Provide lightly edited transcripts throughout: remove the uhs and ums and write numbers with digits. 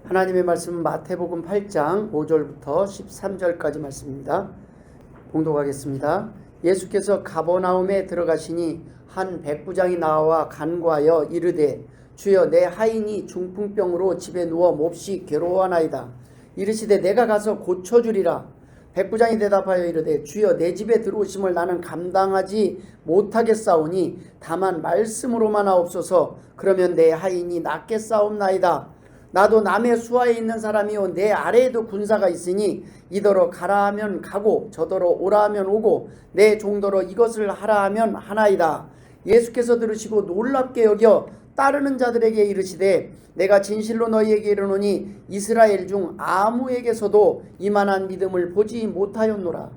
하나님의 말씀은 마태복음 8장 5절부터 13절까지 말씀입니다. 봉독하겠습니다. 예수께서 가버나움에 들어가시니 한 백부장이 나와 간구하여 이르되 주여 내 하인이 중풍병으로 집에 누워 몹시 괴로워하나이다. 이르시되 내가 가서 고쳐주리라. 백부장이 대답하여 이르되 주여 내 집에 들어오심을 나는 감당하지 못하겠사오니 다만 말씀으로만 하옵소서. 그러면 내 하인이 낫겠사옵나이다. 나도 남의 수하에 있는 사람이요 내 아래에도 군사가 있으니 이더러 가라 하면 가고 저더러 오라 하면 오고 내 종더러 이것을 하라 하면 하나이다. 예수께서 들으시고 놀랍게 여겨 따르는 자들에게 이르시되 내가 진실로 너희에게 이르노니 이스라엘 중 아무에게서도 이만한 믿음을 보지 못하였노라.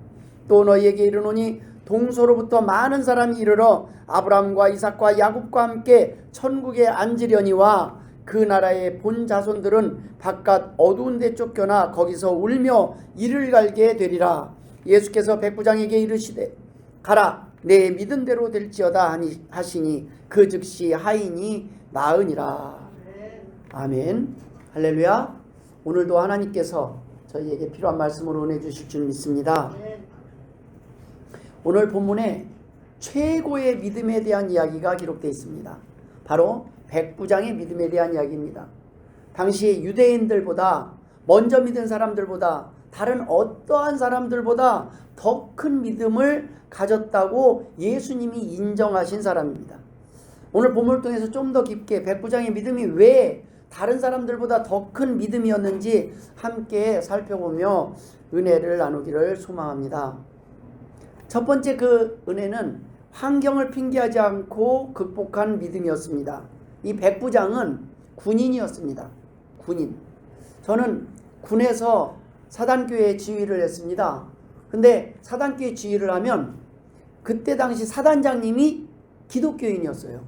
또 너희에게 이르노니 동서로부터 많은 사람이 이르러 아브라함과 이삭과 야곱과 함께 천국에 앉으려니와 그 나라의 본 자손들은 바깥 어두운 데 쫓겨나 거기서 울며 이를 갈게 되리라. 예수께서 백부장에게 이르시되 가라 내 믿은 대로 될지어다 하시니 그 즉시 하인이 나으니라. 아멘. 할렐루야. 오늘도 하나님께서 저희에게 필요한 말씀을 은혜 주실 줄 믿습니다. 오늘 본문에 최고의 믿음에 대한 이야기가 기록되어 있습니다. 바로 백부장의 믿음에 대한 이야기입니다. 당시 유대인들보다 먼저 믿은 사람들보다 다른 어떠한 사람들보다 더 큰 믿음을 가졌다고 예수님이 인정하신 사람입니다. 오늘 본문을 통해서 좀 더 깊게 백부장의 믿음이 왜 다른 사람들보다 더 큰 믿음이었는지 함께 살펴보며 은혜를 나누기를 소망합니다. 첫 번째 그 은혜는 환경을 핑계하지 않고 극복한 믿음이었습니다. 이 백부장은 군인이었습니다. 군인. 저는 군에서 사단교회 지휘를 했습니다. 근데 사단교회 지휘를 하면 그때 당시 사단장님이 기독교인이었어요.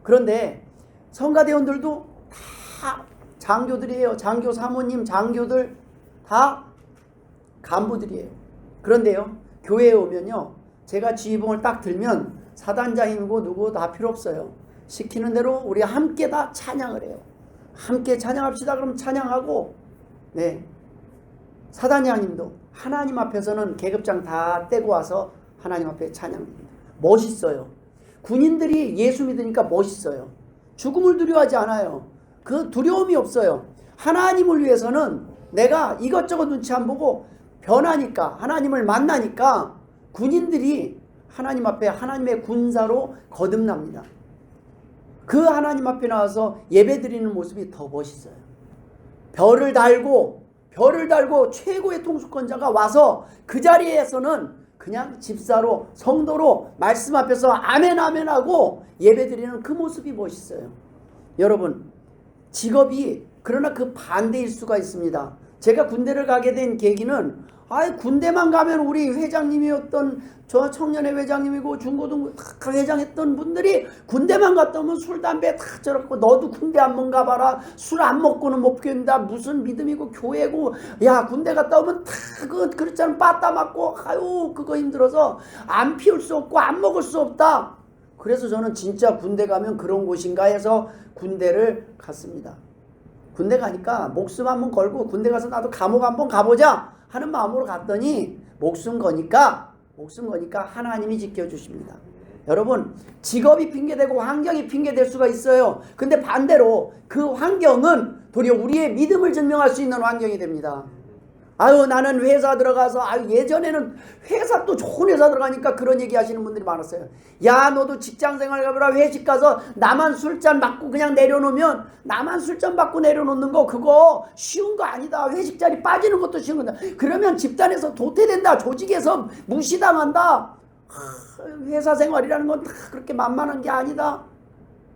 그런데 성가대원들도 다 장교들이에요. 장교 사모님, 장교들 다 간부들이에요. 그런데요, 교회에 오면요, 제가 지휘봉을 딱 들면 사단장이고 누구 다 필요 없어요. 시키는 대로 우리 함께 다 찬양을 해요. 함께 찬양합시다. 그럼 찬양하고, 네, 사단장님도 하나님 앞에서는 계급장 다 떼고 와서 하나님 앞에 찬양합니다. 멋있어요. 군인들이 예수 믿으니까 멋있어요. 죽음을 두려워하지 않아요. 그 두려움이 없어요. 하나님을 위해서는 내가 이것저것 눈치 안 보고 변하니까, 하나님을 만나니까 군인들이 하나님 앞에 하나님의 군사로 거듭납니다. 그 하나님 앞에 나와서 예배 드리는 모습이 더 멋있어요. 별을 달고 최고의 통수권자가 와서 그 자리에서는 그냥 집사로 성도로 말씀 앞에서 아멘 아멘 하고 예배 드리는 그 모습이 멋있어요. 여러분, 직업이 그러나 그 반대일 수가 있습니다. 제가 군대를 가게 된 계기는 군대만 가면 우리 회장님이었던 저 청년회 회장님이고 중고등 회장했던 분들이 군대만 갔다 오면 술 담배 다 저렇고 너도 군대 한번 가봐라. 술 안 먹고는 못 견딘다. 무슨 믿음이고 교회고. 야, 군대 갔다 오면 다 그렇잖아. 빠따 맞고 그거 힘들어서 안 피울 수 없고 안 먹을 수 없다. 그래서 저는 진짜 군대 가면 그런 곳인가 해서 군대를 갔습니다. 군대 가니까 목숨 한번 걸고 군대 가서 나도 감옥 한번 가보자 하는 마음으로 갔더니 목숨 거니까 하나님이 지켜주십니다. 여러분, 직업이 핑계되고 환경이 핑계될 수가 있어요. 근데 반대로 그 환경은 도리어 우리의 믿음을 증명할 수 있는 환경이 됩니다. 나는 회사 들어가서 예전에는 회사 또 좋은 회사 들어가니까 그런 얘기 하시는 분들이 많았어요. 야, 너도 직장생활 가보라. 회식 가서 나만 술잔 맞고 그냥 내려놓으면 나만 술잔 맞고 내려놓는 거 그거 쉬운 거 아니다. 회식 자리 빠지는 것도 쉬운 거다. 그러면 집단에서 도태된다. 조직에서 무시당한다. 회사 생활이라는 건 다 그렇게 만만한 게 아니다.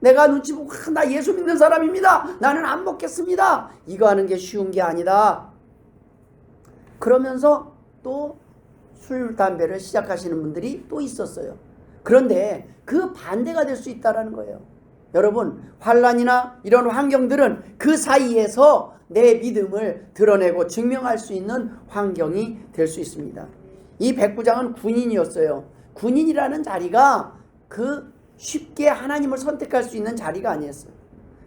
내가 눈치 보고 나 예수 믿는 사람입니다. 나는 안 먹겠습니다. 이거 하는 게 쉬운 게 아니다. 그러면서 또 술, 담배를 시작하시는 분들이 또 있었어요. 그런데 그 반대가 될 수 있다는 거예요. 여러분, 환난이나 이런 환경들은 그 사이에서 내 믿음을 드러내고 증명할 수 있는 환경이 될 수 있습니다. 이 백부장은 군인이었어요. 군인이라는 자리가 그 쉽게 하나님을 선택할 수 있는 자리가 아니었어요.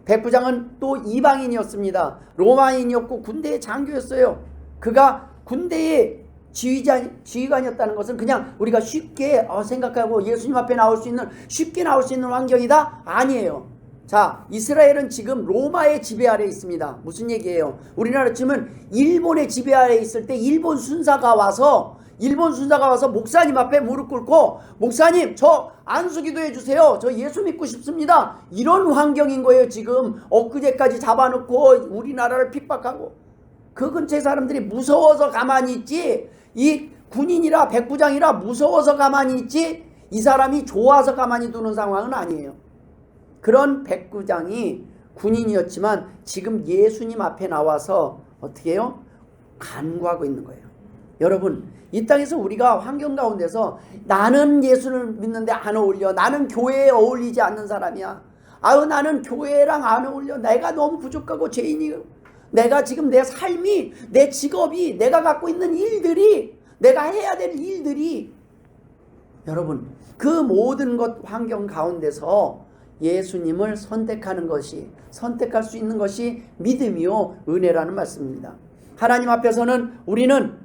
백부장은 또 이방인이었습니다. 로마인이었고 군대의 장교였어요. 그가 군대의 지휘관이었다는 것은 그냥 우리가 쉽게 생각하고 예수님 앞에 쉽게 나올 수 있는 환경이다? 아니에요. 자, 이스라엘은 지금 로마의 지배 아래에 있습니다. 무슨 얘기예요? 우리나라 지금은 일본의 지배 아래에 있을 때 일본 순사가 와서 목사님 앞에 무릎 꿇고, 목사님 저 안수기도 해주세요. 저 예수 믿고 싶습니다. 이런 환경인 거예요. 지금 엊그제까지 잡아놓고 우리나라를 핍박하고, 그 근처의 사람들이 무서워서 가만히 있지, 이 군인이라 백부장이라 무서워서 가만히 있지, 이 사람이 좋아서 가만히 두는 상황은 아니에요. 그런 백부장이 군인이었지만 지금 예수님 앞에 나와서 어떻게 해요? 간구하고 있는 거예요. 여러분, 이 땅에서 우리가 환경 가운데서 나는 예수를 믿는데 안 어울려, 나는 교회에 어울리지 않는 사람이야, 아유 나는 교회랑 안 어울려, 내가 너무 부족하고 죄인이, 내가 지금 내 삶이, 내 직업이, 내가 갖고 있는 일들이, 내가 해야 될 일들이, 여러분 그 모든 것 환경 가운데서 예수님을 선택할 수 있는 것이 믿음이요 은혜라는 말씀입니다. 하나님 앞에서는 우리는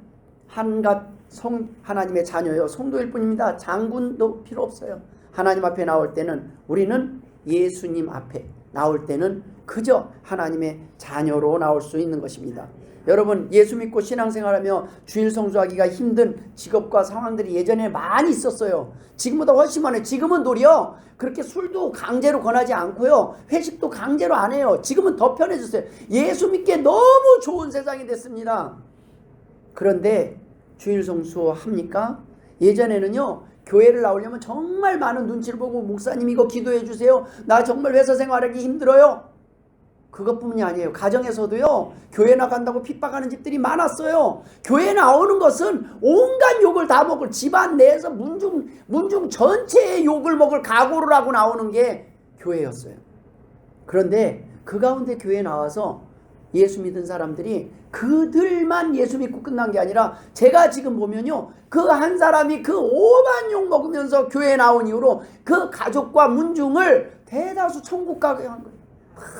하나님의 자녀요, 성도일 뿐입니다. 장군도 필요 없어요. 하나님 앞에 나올 때는, 우리는 예수님 앞에 나올 때는 그저 하나님의 자녀로 나올 수 있는 것입니다. 여러분, 예수 믿고 신앙생활하며 주일 성수하기가 힘든 직업과 상황들이 예전에 많이 있었어요. 지금보다 훨씬 많아요. 지금은 도리어 그렇게 술도 강제로 권하지 않고요, 회식도 강제로 안 해요. 지금은 더 편해졌어요. 예수 믿기에 너무 좋은 세상이 됐습니다. 그런데 주일 성수 합니까? 예전에는요, 교회를 나오려면 정말 많은 눈치를 보고, 목사님 이거 기도해 주세요, 나 정말 회사 생활하기 힘들어요. 그것뿐이 아니에요. 가정에서도요, 교회 나간다고 핍박하는 집들이 많았어요. 교회 나오는 것은 온갖 욕을 다 먹을, 집안 내에서 문중 전체의 욕을 먹을 각오를 하고 나오는 게 교회였어요. 그런데 그 가운데 교회에 나와서 예수 믿은 사람들이 그들만 예수 믿고 끝난 게 아니라, 제가 지금 보면요, 그 한 사람이 그 오만 욕 먹으면서 교회에 나온 이후로 그 가족과 문중을 대다수 천국 가게 한 거예요.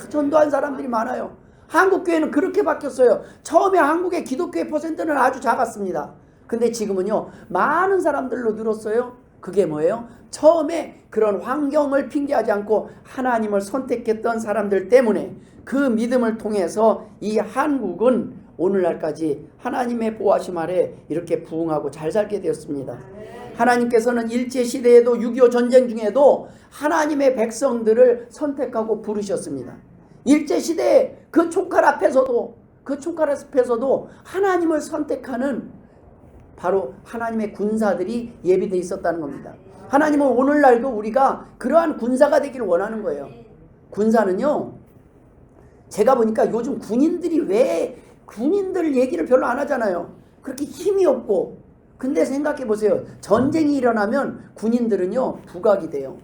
전도한 사람들이 많아요. 한국 교회는 그렇게 바뀌었어요. 처음에 한국의 기독교의 퍼센트는 아주 작았습니다. 근데 지금은요, 많은 사람들로 늘었어요. 그게 뭐예요? 처음에 그런 환경을 핑계하지 않고 하나님을 선택했던 사람들 때문에, 그 믿음을 통해서 이 한국은 오늘날까지 하나님의 보호하심 아래 이렇게 부흥하고 잘 살게 되었습니다. 하나님께서는 일제시대에도 6.25 전쟁 중에도 하나님의 백성들을 선택하고 부르셨습니다. 일제시대에 그 총칼 앞에서도 하나님을 선택하는 바로 하나님의 군사들이 예비되어 있었다는 겁니다. 하나님은 오늘날도 우리가 그러한 군사가 되기를 원하는 거예요. 군사는요, 제가 보니까 요즘 군인들이 왜 군인들 얘기를 별로 안 하잖아요. 그렇게 힘이 없고. 근데 생각해 보세요. 전쟁이 일어나면 군인들은요, 부각이 돼요.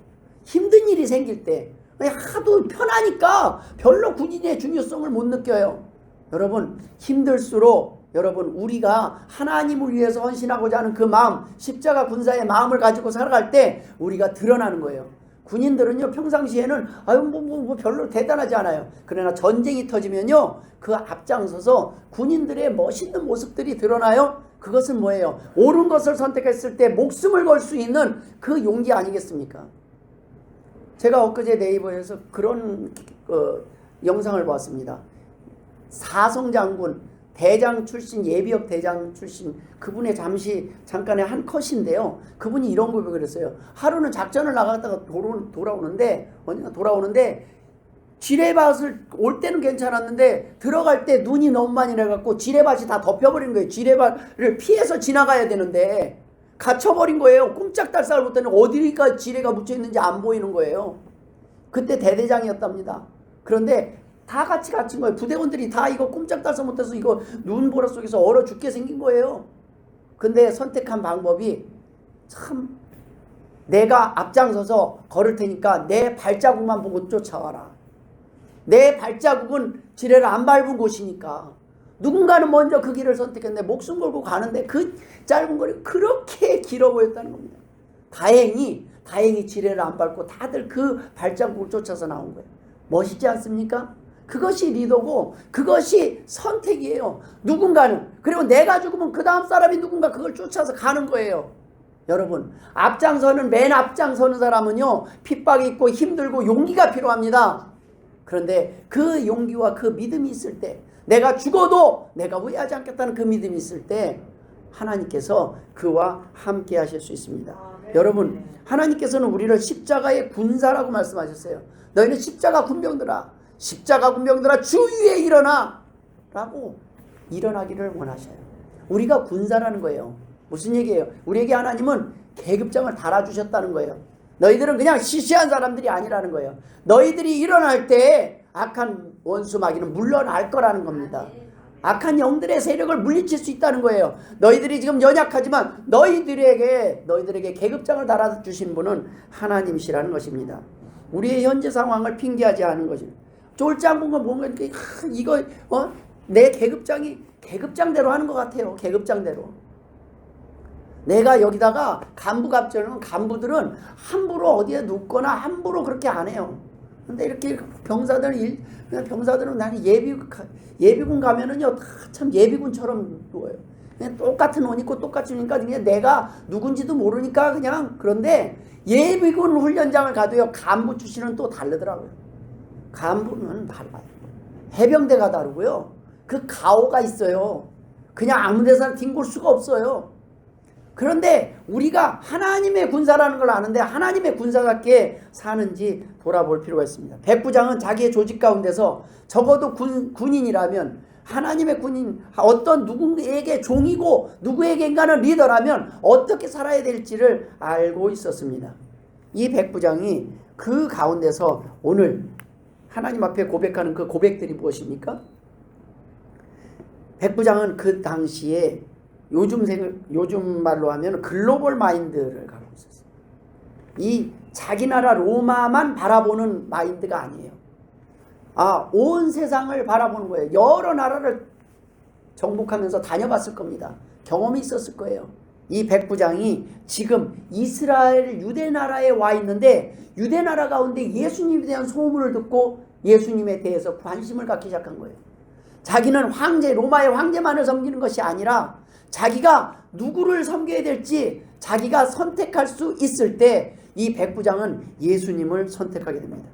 힘든 일이 생길 때 하도 편하니까 별로 군인의 중요성을 못 느껴요. 여러분, 힘들수록 여러분, 우리가 하나님을 위해서 헌신하고자 하는 그 마음, 십자가 군사의 마음을 가지고 살아갈 때 우리가 드러나는 거예요. 군인들은요, 평상시에는 뭐 별로 대단하지 않아요. 그러나 전쟁이 터지면요, 그 앞장서서 군인들의 멋있는 모습들이 드러나요. 그것은 뭐예요? 옳은 것을 선택했을 때 목숨을 걸 수 있는 그 용기 아니겠습니까? 제가 엊그제 네이버에서 그런 영상을 보았습니다. 사성장군 대장 출신, 예비역 대장 출신, 그분의 잠깐의 한 컷인데요. 그분이 이런 고백을 했어요. 하루는 작전을 나갔다가 돌아오는데 지뢰밭을 올 때는 괜찮았는데 들어갈 때 눈이 너무 많이 내갖고 지뢰밭이 다 덮여버린 거예요. 지뢰밭을 피해서 지나가야 되는데 갇혀버린 거예요. 꼼짝달싹을 못하는, 어디가 지뢰가 묻혀있는지 안 보이는 거예요. 그때 대대장이었답니다. 그런데 다 같이 갇힌 거예요. 부대원들이 다 이거 꼼짝달싹 못해서 이거 눈보라 속에서 얼어 죽게 생긴 거예요. 근데 선택한 방법이 참, 내가 앞장서서 걸을 테니까 내 발자국만 보고 쫓아와라. 내 발자국은 지뢰를 안 밟은 곳이니까. 누군가는 먼저 그 길을 선택했는데 목숨 걸고 가는데 그 짧은 거리 그렇게 길어 보였다는 겁니다. 다행히 지뢰를 안 밟고 다들 그 발자국을 쫓아서 나온 거예요. 멋있지 않습니까? 그것이 리더고 그것이 선택이에요. 누군가는. 그리고 내가 죽으면 그 다음 사람이 누군가 그걸 쫓아서 가는 거예요. 여러분, 맨 앞장서는 사람은요, 핍박이 있고 힘들고 용기가 필요합니다. 그런데 그 용기와 그 믿음이 있을 때, 내가 죽어도 내가 후회하지 않겠다는 그 믿음이 있을 때 하나님께서 그와 함께 하실 수 있습니다. 여러분, 하나님께서는 우리를 십자가의 군사라고 말씀하셨어요. 너희는 십자가 군병들아 주 위에 일어나 라고 일어나기를 원하셔요. 우리가 군사라는 거예요. 무슨 얘기예요? 우리에게 하나님은 계급장을 달아주셨다는 거예요. 너희들은 그냥 시시한 사람들이 아니라는 거예요. 너희들이 일어날 때 악한 원수 마귀는 물러날 거라는 겁니다. 악한 영들의 세력을 물리칠 수 있다는 거예요. 너희들이 지금 연약하지만 너희들에게 계급장을 달아주신 분은 하나님이시라는 것입니다. 우리의 현재 상황을 핑계하지 않은 것입니다. 쫄지 않은 건 뭔가 이거 내 계급장대로 하는 것 같아요. 계급장대로. 내가 여기다가 간부 갑절은 간부들은 함부로 어디에 눕거나 함부로 그렇게 안 해요. 근데 이렇게 병사들은 나는 예비군 가면은요, 참 예비군처럼 누워요. 그냥 똑같은 옷 입고 똑같이 입으니까 그냥 내가 누군지도 모르니까 그냥. 그런데 예비군 훈련장을 가도요, 간부 출신은 또 다르더라고요. 간부는 달라요. 해병대가 다르고요. 그 가오가 있어요. 그냥 아무 데서나 뒹굴 수가 없어요. 그런데 우리가 하나님의 군사라는 걸 아는데 하나님의 군사답게 사는지 돌아볼 필요가 있습니다. 백부장은 자기의 조직 가운데서 적어도 군인이라면, 하나님의 군인, 어떤 누구에게 종이고 누구에게인가는 리더라면 어떻게 살아야 될지를 알고 있었습니다. 이 백부장이 그 가운데서 오늘 하나님 앞에 고백하는 그 고백들이 무엇입니까? 백부장은 그 당시에 요즘 말로 하면 글로벌 마인드를 갖고 있었어요. 이 자기 나라 로마만 바라보는 마인드가 아니에요. 온 세상을 바라보는 거예요. 여러 나라를 정복하면서 다녀봤을 겁니다. 경험이 있었을 거예요. 이 백부장이 지금 이스라엘 유대 나라에 와 있는데 유대 나라 가운데 예수님에 대한 소문을 듣고 예수님에 대해서 관심을 갖기 시작한 거예요. 자기는 로마의 황제만을 섬기는 것이 아니라 자기가 누구를 섬겨야 될지 자기가 선택할 수 있을 때 이 백부장은 예수님을 선택하게 됩니다.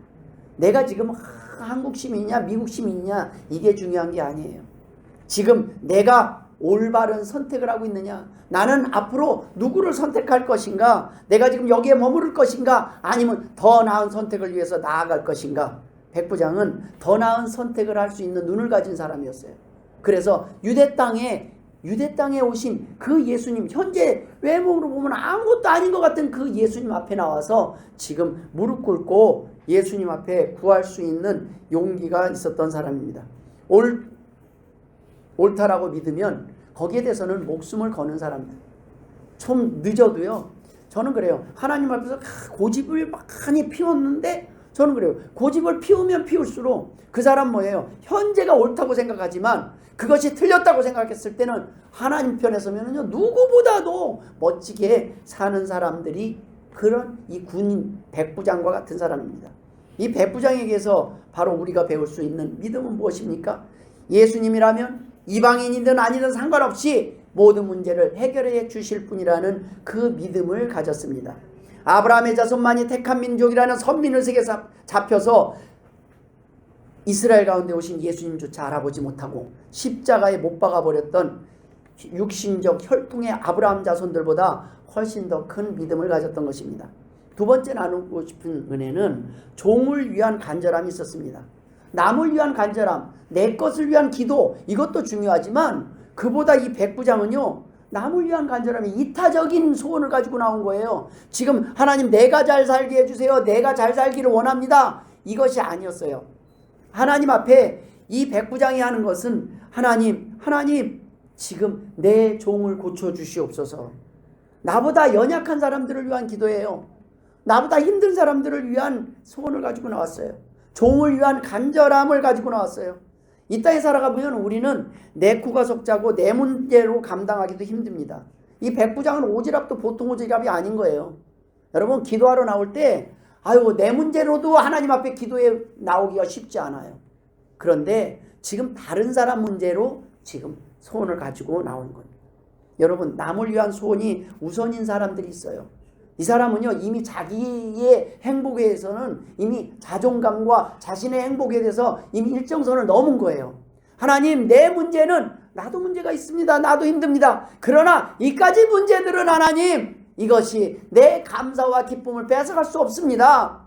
내가 지금 한국 시민이냐 미국 시민이냐 이게 중요한 게 아니에요. 지금 내가 올바른 선택을 하고 있느냐, 나는 앞으로 누구를 선택할 것인가, 내가 지금 여기에 머무를 것인가, 아니면 더 나은 선택을 위해서 나아갈 것인가. 백부장은 더 나은 선택을 할 수 있는 눈을 가진 사람이었어요. 그래서 유대 땅에 오신 그 예수님, 현재 외모로 보면 아무것도 아닌 것 같은 그 예수님 앞에 나와서 지금 무릎 꿇고 예수님 앞에 구할 수 있는 용기가 있었던 사람입니다. 옳다라고 믿으면 거기에 대해서는 목숨을 거는 사람들. 좀 늦어도요, 저는 그래요. 하나님 앞에서 고집을 많이 피웠는데, 저는 그래요. 고집을 피우면 피울수록 그 사람 뭐예요? 현재가 옳다고 생각하지만 그것이 틀렸다고 생각했을 때는 하나님 편에 서면은요, 누구보다도 멋지게 사는 사람들이 그런 이 군인 백부장과 같은 사람입니다. 이 백부장에게서 바로 우리가 배울 수 있는 믿음은 무엇입니까? 예수님이라면 이방인이든 아니든 상관없이 모든 문제를 해결해 주실 분이라는 그 믿음을 가졌습니다. 아브라함의 자손만이 택한 민족이라는 선민을 세계 잡혀서 이스라엘 가운데 오신 예수님조차 알아보지 못하고 십자가에 못 박아버렸던 육신적 혈통의 아브라함 자손들보다 훨씬 더 큰 믿음을 가졌던 것입니다. 두 번째 나누고 싶은 은혜는 종을 위한 간절함이 있었습니다. 남을 위한 간절함, 내 것을 위한 기도, 이것도 중요하지만 그보다 이 백부장은요, 남을 위한 간절함이 이타적인 소원을 가지고 나온 거예요. 지금 하나님 내가 잘 살게 해주세요. 내가 잘 살기를 원합니다. 이것이 아니었어요. 하나님 앞에 이 백부장이 하는 것은 하나님 지금 내 종을 고쳐주시옵소서. 나보다 연약한 사람들을 위한 기도예요. 나보다 힘든 사람들을 위한 소원을 가지고 나왔어요. 종을 위한 간절함을 가지고 나왔어요. 이 땅에 살아가보면 우리는 내 코가 석자고 내 문제로 감당하기도 힘듭니다. 이 백부장은 오지랖도 보통 오지랖이 아닌 거예요. 여러분, 기도하러 나올 때 아유, 내 문제로도 하나님 앞에 기도에 나오기가 쉽지 않아요. 그런데 지금 다른 사람 문제로 지금 소원을 가지고 나오는 겁니다. 여러분, 남을 위한 소원이 우선인 사람들이 있어요. 이 사람은요, 이미 자기의 행복에 대해서는 이미 자존감과 자신의 행복에 대해서 이미 일정선을 넘은 거예요. 하나님, 내 문제는 나도 문제가 있습니다. 나도 힘듭니다. 그러나 이까지 문제들은 하나님, 이것이 내 감사와 기쁨을 뺏어갈 수 없습니다.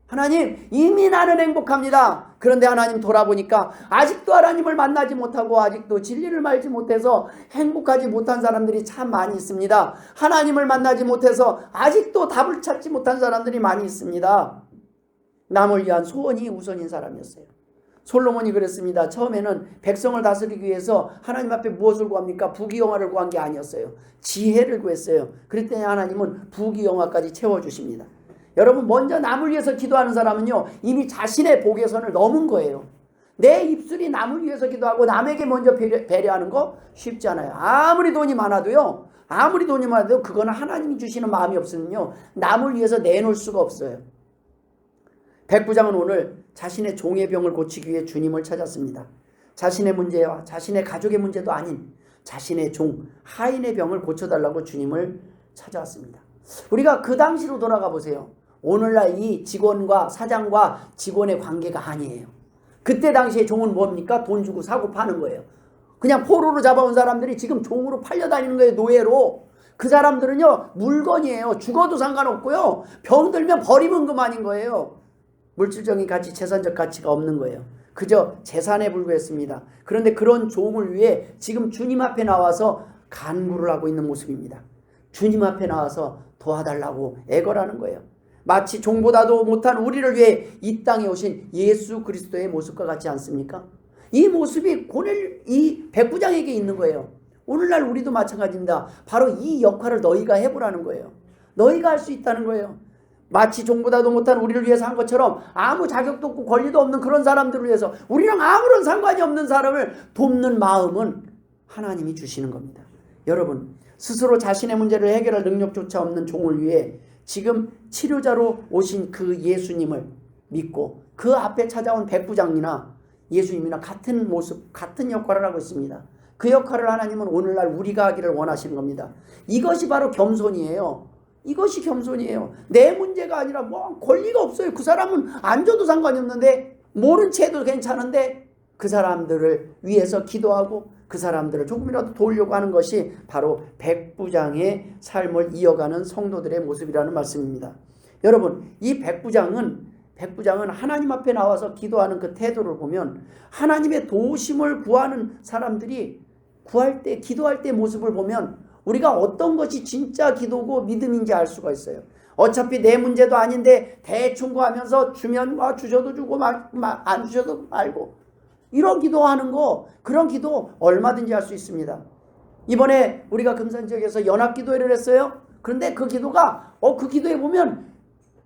하나님, 이미 나는 행복합니다. 그런데 하나님 돌아보니까 아직도 하나님을 만나지 못하고 아직도 진리를 알지 못해서 행복하지 못한 사람들이 참 많이 있습니다. 하나님을 만나지 못해서 아직도 답을 찾지 못한 사람들이 많이 있습니다. 남을 위한 소원이 우선인 사람이었어요. 솔로몬이 그랬습니다. 처음에는 백성을 다스리기 위해서 하나님 앞에 무엇을 구합니까? 부귀영화를 구한 게 아니었어요. 지혜를 구했어요. 그랬더니 하나님은 부귀영화까지 채워주십니다. 여러분, 먼저 남을 위해서 기도하는 사람은요, 이미 자신의 복의 선을 넘은 거예요. 내 입술이 남을 위해서 기도하고 남에게 먼저 배려하는 거 쉽지 않아요. 아무리 돈이 많아도요, 그거는 하나님이 주시는 마음이 없으면요, 남을 위해서 내놓을 수가 없어요. 백부장은 오늘 자신의 종의 병을 고치기 위해 주님을 찾았습니다. 자신의 문제와 자신의 가족의 문제도 아닌 자신의 종 하인의 병을 고쳐달라고 주님을 찾아왔습니다. 우리가 그 당시로 돌아가 보세요. 오늘날 이 직원과 사장과 직원의 관계가 아니에요. 그때 당시에 종은 뭡니까? 돈 주고 사고 파는 거예요. 그냥 포로로 잡아온 사람들이 지금 종으로 팔려다니는 거예요. 노예로. 그 사람들은요, 물건이에요. 죽어도 상관없고요, 병들면 버리면 그만인 거예요. 물질적인 가치, 재산적 가치가 없는 거예요. 그저 재산에 불과했습니다. 그런데 그런 종을 위해 지금 주님 앞에 나와서 간구를 하고 있는 모습입니다. 주님 앞에 나와서 도와달라고 애걸하는 거예요. 마치 종보다도 못한 우리를 위해 이 땅에 오신 예수 그리스도의 모습과 같지 않습니까? 이 모습이 이 백부장에게 있는 거예요. 오늘날 우리도 마찬가지입니다. 바로 이 역할을 너희가 해보라는 거예요. 너희가 할 수 있다는 거예요. 마치 종보다도 못한 우리를 위해서 한 것처럼 아무 자격도 없고 권리도 없는 그런 사람들을 위해서, 우리랑 아무런 상관이 없는 사람을 돕는 마음은 하나님이 주시는 겁니다. 여러분, 스스로 자신의 문제를 해결할 능력조차 없는 종을 위해 지금 치료자로 오신 그 예수님을 믿고 그 앞에 찾아온 백부장이나 예수님이나 같은 모습, 같은 역할을 하고 있습니다. 그 역할을 하나님은 오늘날 우리가 하기를 원하시는 겁니다. 이것이 바로 겸손이에요. 이것이 겸손이에요. 내 문제가 아니라 뭐 권리가 없어요. 그 사람은 안 줘도 상관이 없는데, 모른 채도 괜찮은데 그 사람들을 위해서 기도하고 그 사람들을 조금이라도 도우려고 하는 것이 바로 백부장의 삶을 이어가는 성도들의 모습이라는 말씀입니다. 여러분, 이 백부장은 하나님 앞에 나와서 기도하는 그 태도를 보면 하나님의 도우심을 구하는 사람들이 기도할 때 모습을 보면 우리가 어떤 것이 진짜 기도고 믿음인지 알 수가 있어요. 어차피 내 문제도 아닌데 대충 구하면서 주면 주셔도 주고 안 주셔도 말고, 이런 기도하는 거, 그런 기도 얼마든지 할 수 있습니다. 이번에 우리가 금산 지역에서 연합기도회를 했어요. 그런데 그 기도가 그 기도에 보면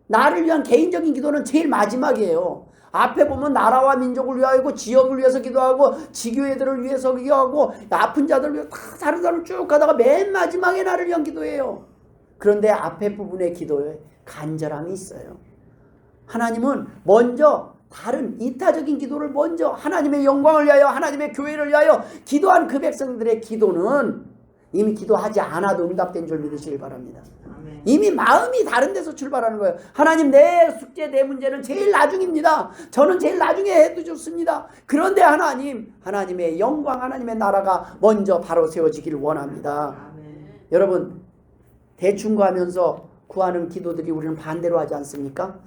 나를 위한 개인적인 기도는 제일 마지막이에요. 앞에 보면 나라와 민족을 위하여, 지역을 위해서 기도하고, 지교회들을 위해서 기도하고, 아픈 자들을 위해서 다 다른 사람을 쭉 가다가 맨 마지막에 나를 위한 기도예요. 그런데 앞에 부분의 기도에 간절함이 있어요. 하나님은 먼저 다른 이타적인 기도를 먼저 하나님의 영광을 위하여, 하나님의 교회를 위하여 기도한 그 백성들의 기도는 이미 기도하지 않아도 응답된 줄 믿으시길 바랍니다. 아멘. 이미 마음이 다른 데서 출발하는 거예요. 하나님, 내 숙제, 내 문제는 제일 나중입니다. 저는 제일 나중에 해도 좋습니다. 그런데 하나님의 영광, 하나님의 나라가 먼저 바로 세워지기를 원합니다. 아멘. 여러분, 대충 구하면서 구하는 기도들이 우리는 반대로 하지 않습니까?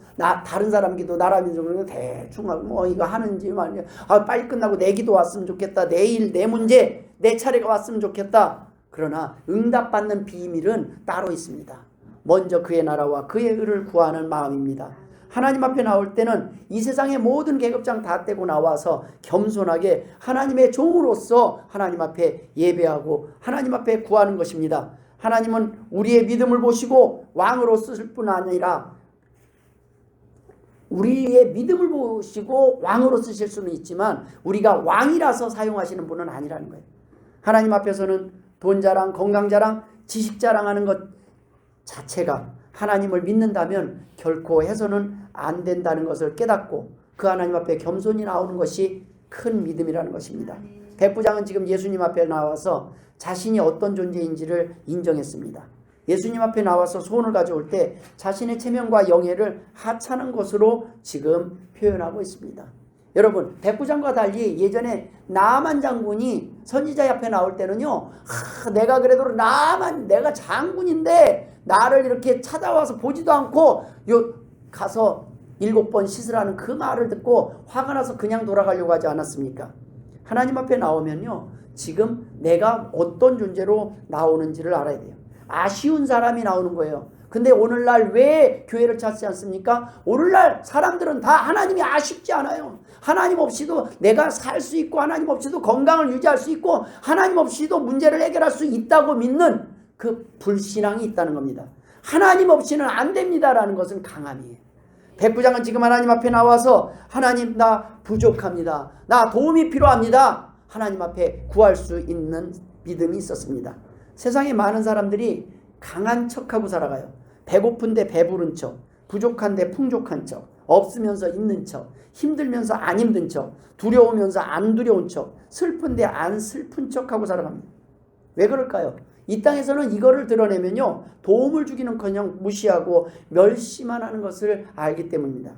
다른 사람 기도, 나라 민족은 대충 하고 이거 하는지 말이야. 빨리 끝나고 내 기도 왔으면 좋겠다. 내일 내 문제, 내 차례가 왔으면 좋겠다. 그러나 응답받는 비밀은 따로 있습니다. 먼저 그의 나라와 그의 의를 구하는 마음입니다. 하나님 앞에 나올 때는 이 세상의 모든 계급장 다 떼고 나와서 겸손하게 하나님의 종으로서 하나님 앞에 예배하고 하나님 앞에 구하는 것입니다. 하나님은 우리의 믿음을 보시고 왕으로 쓰실 뿐 아니라, 우리의 믿음을 보시고 왕으로 쓰실 수는 있지만 우리가 왕이라서 사용하시는 분은 아니라는 거예요. 하나님 앞에서는 돈 자랑, 건강 자랑, 지식 자랑하는 것 자체가 하나님을 믿는다면 결코 해서는 안 된다는 것을 깨닫고 그 하나님 앞에 겸손히 나오는 것이 큰 믿음이라는 것입니다. 백부장은 지금 예수님 앞에 나와서 자신이 어떤 존재인지를 인정했습니다. 예수님 앞에 나와서 소원을 가져올 때 자신의 체면과 영예를 하찮은 것으로 지금 표현하고 있습니다. 여러분, 백부장과 달리 예전에 나만 장군이 선지자 앞에 나올 때는요, 내가 그래도 내가 장군인데 나를 이렇게 찾아와서 보지도 않고 가서 7번 씻으라는 그 말을 듣고 화가 나서 그냥 돌아가려고 하지 않았습니까? 하나님 앞에 나오면요, 지금 내가 어떤 존재로 나오는지를 알아야 돼요. 아쉬운 사람이 나오는 거예요. 근데 오늘날 왜 교회를 찾지 않습니까? 오늘날 사람들은 다 하나님이 아쉽지 않아요. 하나님 없이도 내가 살 수 있고 하나님 없이도 건강을 유지할 수 있고 하나님 없이도 문제를 해결할 수 있다고 믿는 그 불신앙이 있다는 겁니다. 하나님 없이는 안 됩니다라는 것은 강함이에요. 백부장은 지금 하나님 앞에 나와서 하나님, 나 부족합니다. 나 도움이 필요합니다. 하나님 앞에 구할 수 있는 믿음이 있었습니다. 세상에 많은 사람들이 강한 척하고 살아가요. 배고픈데 배부른 척, 부족한데 풍족한 척, 없으면서 있는 척, 힘들면서 안 힘든 척, 두려우면서 안 두려운 척, 슬픈데 안 슬픈 척하고 살아갑니다. 왜 그럴까요? 이 땅에서는 이거를 드러내면요, 도움을 주기는커녕 무시하고 멸시만 하는 것을 알기 때문입니다.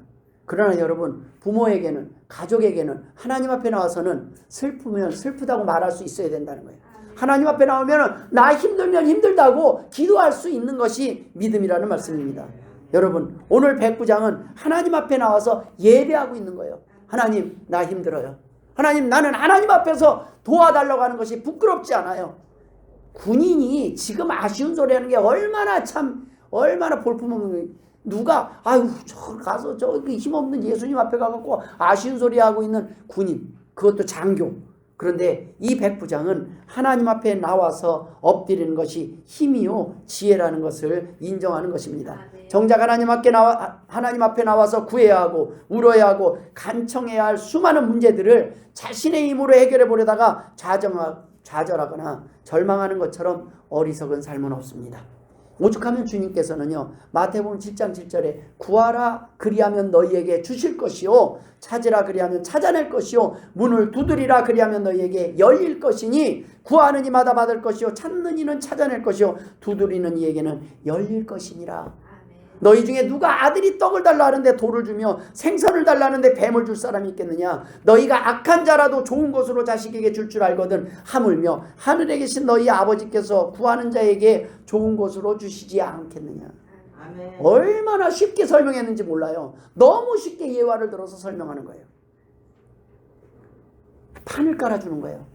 그러나 여러분, 부모에게는, 가족에게는 하나님 앞에 나와서는 슬프면 슬프다고 말할 수 있어야 된다는 거예요. 하나님 앞에 나오면 나 힘들면 힘들다고 기도할 수 있는 것이 믿음이라는 말씀입니다. 여러분, 오늘 백부장은 하나님 앞에 나와서 예배하고 있는 거예요. 하나님, 나 힘들어요. 하나님, 나는 하나님 앞에서 도와달라고 하는 것이 부끄럽지 않아요. 군인이 지금 아쉬운 소리 하는 게 얼마나 볼품없는, 누가 저 가서 저기 힘없는 예수님 앞에 가갖고 아쉬운 소리 하고 있는 군인, 그것도 장교. 그런데 이 백부장은 하나님 앞에 나와서 엎드리는 것이 힘이요 지혜라는 것을 인정하는 것입니다. 정작 하나님 앞에 나와서 구해야 하고 울어야 하고 간청해야 할 수많은 문제들을 자신의 힘으로 해결해 보려다가 좌절하거나 절망하는 것처럼 어리석은 삶은 없습니다. 오죽하면 주님께서는요, 마태복음 7장 7절에 구하라 그리하면 너희에게 주실 것이요 찾으라 그리하면 찾아낼 것이요 문을 두드리라 그리하면 너희에게 열릴 것이니 구하는 이마다 받을 것이요 찾는 이는 찾아낼 것이요 두드리는 이에게는 열릴 것이니라. 너희 중에 누가 아들이 떡을 달라 하는데 돌을 주며 생선을 달라 하는데 뱀을 줄 사람이 있겠느냐? 너희가 악한 자라도 좋은 것으로 자식에게 줄 알거든 하물며 하늘에 계신 너희 아버지께서 구하는 자에게 좋은 것으로 주시지 않겠느냐? 아멘. 얼마나 쉽게 설명했는지 몰라요. 너무 쉽게 예화를 들어서 설명하는 거예요. 판을 깔아주는 거예요.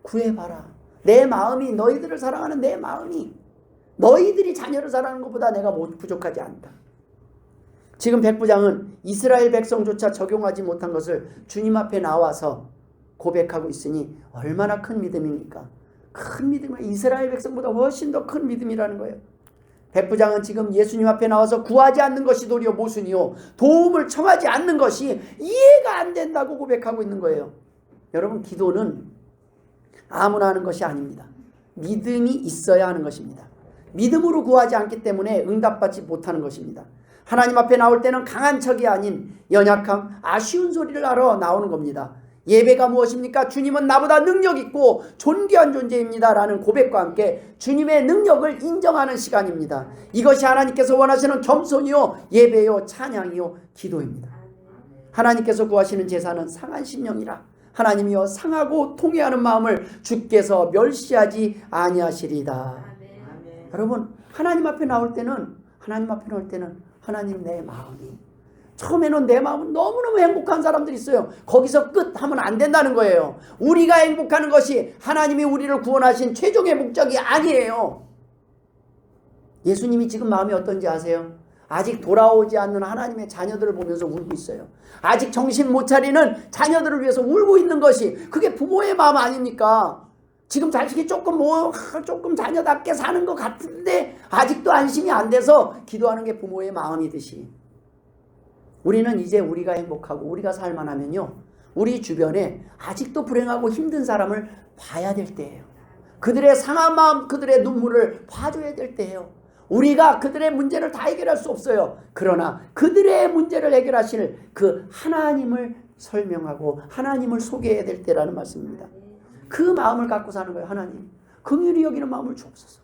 구해봐라. 내 마음이, 너희들을 사랑하는 내 마음이 너희들이 자녀를 사랑하는 것보다 내가 부족하지 않다. 지금 백부장은 이스라엘 백성조차 적용하지 못한 것을 주님 앞에 나와서 고백하고 있으니 얼마나 큰 믿음입니까? 큰 믿음은 이스라엘 백성보다 훨씬 더 큰 믿음이라는 거예요. 백부장은 지금 예수님 앞에 나와서 구하지 않는 것이 도리어 모순이요 도움을 청하지 않는 것이 이해가 안 된다고 고백하고 있는 거예요. 여러분, 기도는 아무나 하는 것이 아닙니다. 믿음이 있어야 하는 것입니다. 믿음으로 구하지 않기 때문에 응답받지 못하는 것입니다. 하나님 앞에 나올 때는 강한 척이 아닌 연약함, 아쉬운 소리를 하러 나오는 겁니다. 예배가 무엇입니까? 주님은 나보다 능력 있고 존귀한 존재입니다 라는 고백과 함께 주님의 능력을 인정하는 시간입니다. 이것이 하나님께서 원하시는 겸손이요 예배요 찬양이요 기도입니다. 하나님께서 구하시는 제사는 상한 심령이라 하나님이여 상하고 통회하는 마음을 주께서 멸시하지 아니하시리다. 여러분, 하나님 앞에 나올 때는 하나님 내 마음이, 처음에는 내 마음은 너무너무 행복한 사람들이 있어요. 거기서 끝 하면 안 된다는 거예요. 우리가 행복하는 것이 하나님이 우리를 구원하신 최종의 목적이 아니에요. 예수님이 지금 마음이 어떤지 아세요? 아직 돌아오지 않는 하나님의 자녀들을 보면서 울고 있어요. 아직 정신 못 차리는 자녀들을 위해서 울고 있는 것이 그게 부모의 마음 아닙니까? 지금 자식이 조금 자녀답게 사는 것 같은데 아직도 안심이 안 돼서 기도하는 게 부모의 마음이듯이 우리는 이제 우리가 행복하고 우리가 살만하면요 우리 주변에 아직도 불행하고 힘든 사람을 봐야 될 때예요. 그들의 상한 마음, 그들의 눈물을 봐줘야 될 때예요. 우리가 그들의 문제를 다 해결할 수 없어요. 그러나 그들의 문제를 해결하실 그 하나님을 설명하고 하나님을 소개해야 될 때라는 말씀입니다. 그 마음을 갖고 사는 거예요. 하나님 긍휼히 여기는 마음을 주옵소서.